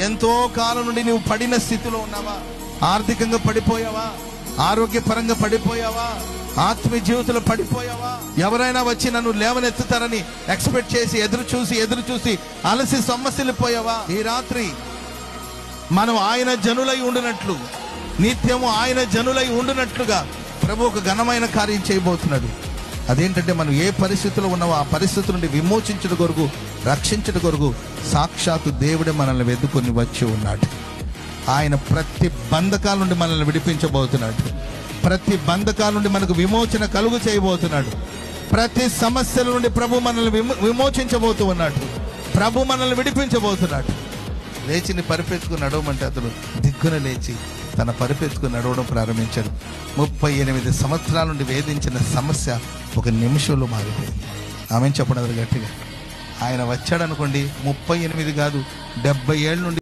ఎంతో కాలం నుండి నువ్వు పడిన స్థితిలో ఉన్నావా? ఆర్థికంగా పడిపోయావా? ఆరోగ్యపరంగా పడిపోయావా? ఆత్మీయ జీవితంలో పడిపోయావా? ఎవరైనా వచ్చి నన్ను లేవనెత్తుతారని ఎక్స్పెక్ట్ చేసి ఎదురు చూసి అలసి సొమ్మసిల్లిపోయావా? ఈ రాత్రి మనం ఆయన జనులై ఉండినట్లు, నిత్యము ఆయన జనులై ఉండినట్లుగా ప్రభు ఒక ఘనమైన కార్యం చేయబోతున్నాడు. అదేంటంటే, మనం ఏ పరిస్థితిలో ఉన్నావో ఆ పరిస్థితి నుండి విమోచించడం కొరకు, రక్షించడం కొరకు సాక్షాత్తు దేవుడే మనల్ని వెతుకొని వచ్చి ఉన్నాడు. ఆయన ప్రతి బంధకాల నుండి మనల్ని విడిపించబోతున్నాడు. ప్రతి బంధకాల నుండి మనకు విమోచన కలుగు చేయబోతున్నాడు. ప్రతి సమస్యల నుండి ప్రభు మనల్ని విమోచించబోతూ ఉన్నాడు. ప్రభు మనల్ని విడిపించబోతున్నాడు. లేచి నీ పరిపెత్తుకుని నడవమంటే అతడు దిగ్గున లేచి తన పరిపెత్తుకుని నడవడం ప్రారంభించాడు. 38 సంవత్సరాల నుండి వేధించిన సమస్య ఒక నిమిషంలో మారిపోయింది. ఆమె చెప్పడం గట్టిగా. ఆయన వచ్చాడనుకోండి, 38 కాదు 70 ఏళ్ళ నుండి